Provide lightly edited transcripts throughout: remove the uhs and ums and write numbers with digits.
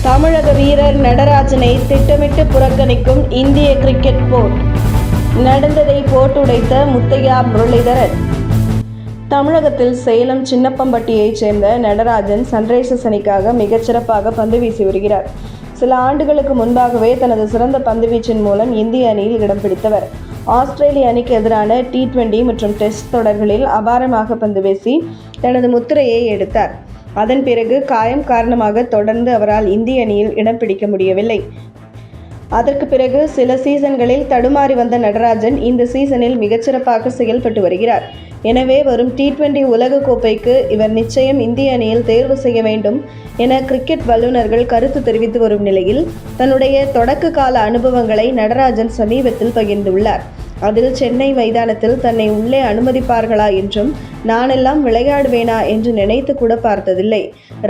தமிழக வீரர் நடராஜனை திட்டமிட்டு புறக்கணிக்கும் இந்திய கிரிக்கெட் போர்டு. நடந்ததை போட்டுடைத்த முத்தையா முரளிதரன். தமிழகத்தில் சேலம் சின்னப்பம்பட்டியைச் சேர்ந்த நடராஜன் சன்ரைசர்ஸ் அணிக்காக மிகச்சிறப்பாக பந்து வீசி வருகிறார். சில ஆண்டுகளுக்கு முன்பாகவே தனது சிறந்த பந்துவீச்சின் மூலம் இந்திய அணியில் இடம் பிடித்தவர். ஆஸ்திரேலிய அணிக்கு எதிரான T20 மற்றும் டெஸ்ட் தொடர்களில் அபாரமாக பந்து வீசி தனது முத்திரையை எடுத்தார். அதன் பிறகு காயம் காரணமாக தொடர்ந்து அவரால் இந்திய அணியில் இடம் பிடிக்க முடியவில்லை. அதற்கு பிறகு சில சீசன்களில் தடுமாறி வந்த நடராஜன் இந்த சீசனில் மிகச்சிறப்பாக செயல்பட்டு வருகிறார். எனவே வரும் T20 உலக கோப்பைக்கு இவர் நிச்சயம் இந்திய அணியில் தேர்வு செய்ய வேண்டும் என கிரிக்கெட் வல்லுநர்கள் கருத்து தெரிவித்து வரும் நிலையில் தன்னுடைய தொடக்க கால அனுபவங்களை நடராஜன் சமீபத்தில் பகிர்ந்துள்ளார். அதில் சென்னை மைதானத்தில் தன்னை உள்ளே அனுமதிப்பார்களா என்றும் நானெல்லாம் விளையாடுவேனா என்று நினைத்து கூட பார்த்ததில்லை.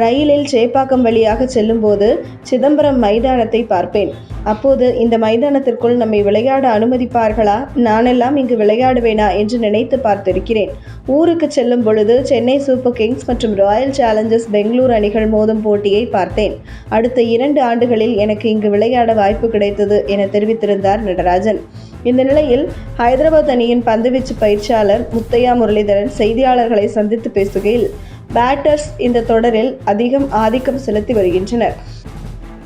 ரயிலில் சேப்பாக்கம் வழியாக செல்லும் போது சிதம்பரம் மைதானத்தை பார்ப்பேன். அப்போது இந்த மைதானத்திற்குள் நம்மை விளையாட அனுமதிப்பார்களா, நானெல்லாம் இங்கு விளையாடுவேனா என்று நினைத்து பார்த்திருக்கிறேன். ஊருக்கு செல்லும் பொழுது சென்னை சூப்பர் கிங்ஸ் மற்றும் ராயல் சேலஞ்சர்ஸ் பெங்களூர் அணிகள் மோதும் போட்டியை பார்த்தேன். அடுத்த 2 ஆண்டுகளில் எனக்கு இங்கு விளையாட வாய்ப்பு கிடைத்தது என தெரிவித்திருந்தார் நடராஜன். இந்த நிலையில் ஹைதராபாத் அணியின் பந்துவீச்சு பயிற்சியாளர் முத்தையா முரளிதரன் செய்தியாளர்களை சந்தித்து பேசுகையில், பேட்டர்ஸ் இந்த தொடரில் அதிகம் ஆதிக்கம் செலுத்தி வருகின்றனர்.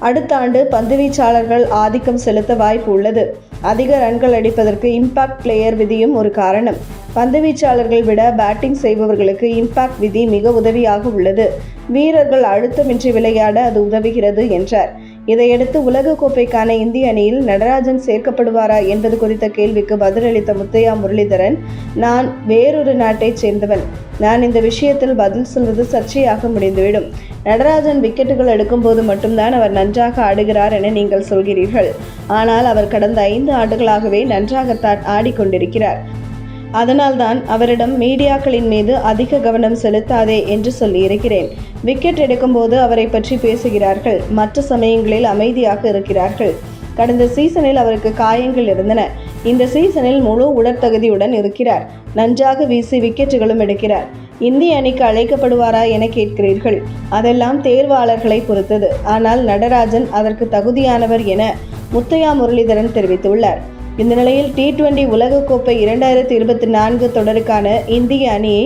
அடுத்த ஆண்டு பந்துவீச்சாளர்கள் ஆதிக்கம் செலுத்த வாய்ப்பு உள்ளது. அதிக ரன்கள் அடிப்பதற்கு இம்பாக்ட் பிளேயர் விதியும் ஒரு காரணம். பந்துவீச்சாளர்கள் விட பேட்டிங் செய்பவர்களுக்கு இம்பாக்ட் விதி மிக உதவியாக உள்ளது. வீரர்கள் அழுத்தமின்றி விளையாட அது உதவுகிறது என்றார். இதையடுத்து உலகக்கோப்பைக்கான இந்திய அணியில் நடராஜன் சேர்க்கப்படுவாரா என்பது குறித்த கேள்விக்கு பதிலளித்த முத்தையா முரளிதரன், நான் வேறொரு நாட்டைச் சேர்ந்தவன். நான் இந்த விஷயத்தில் பதில் சொல்வது சர்ச்சையாக முடிந்துவிடும். நடராஜன் விக்கெட்டுகள் எடுக்கும்போது மட்டும்தான் அவர் நன்றாக ஆடுகிறார் என நீங்கள் சொல்கிறீர்கள். ஆனால் அவர் கடந்த 5 ஆண்டுகளாகவே நன்றாகத்தான் ஆடிக்கொண்டிருக்கிறார். அதனால்தான் அவரிடம் மீடியாக்களின் மீது அதிக கவனம் செலுத்தாதே என்று சொல்லியிருக்கிறேன். விக்கெட் எடுக்கும்போது அவரை பற்றி பேசுகிறார்கள், மற்ற சமயங்களில் அமைதியாக இருக்கிறார்கள். கடந்த சீசனில் அவருக்கு காயங்கள் இருந்தன. இந்த சீசனில் முழு உடற்தகுதியுடன் இருக்கிறார். நன்றாக வீசி விக்கெட்டுகளும் எடுக்கிறார். இந்திய அணிக்கு அழைக்கப்படுவாரா என கேட்கிறீர்கள். அதெல்லாம் தேர்வாளர்களை பொறுத்தது. ஆனால் நடராஜன் அதற்கு தகுதியானவர் என முத்தையா முரளிதரன் தெரிவித்துள்ளார். இந்த நிலையில் T20 உலகக்கோப்பை 2024 தொடருக்கான இந்திய அணியை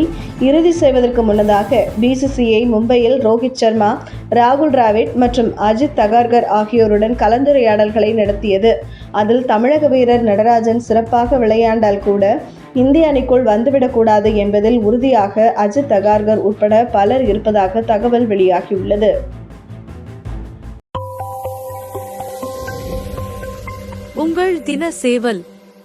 இறுதி செய்வதற்கு முன்னதாக BCCI மும்பையில் ரோஹித் சர்மா, ராகுல் டிராவிட் மற்றும் அஜித் தகார்கர் ஆகியோருடன் கலந்துரையாடல்களை நடத்தியது. அதில் தமிழக வீரர் நடராஜன் சிறப்பாக விளையாண்டால் கூட இந்திய அணிக்குள் வந்துவிடக்கூடாது என்பதில் உறுதியாக அஜித் தகார்கர் உட்பட பலர் இருப்பதாக தகவல் வெளியாகியுள்ளது. உங்கள் தின சேவல்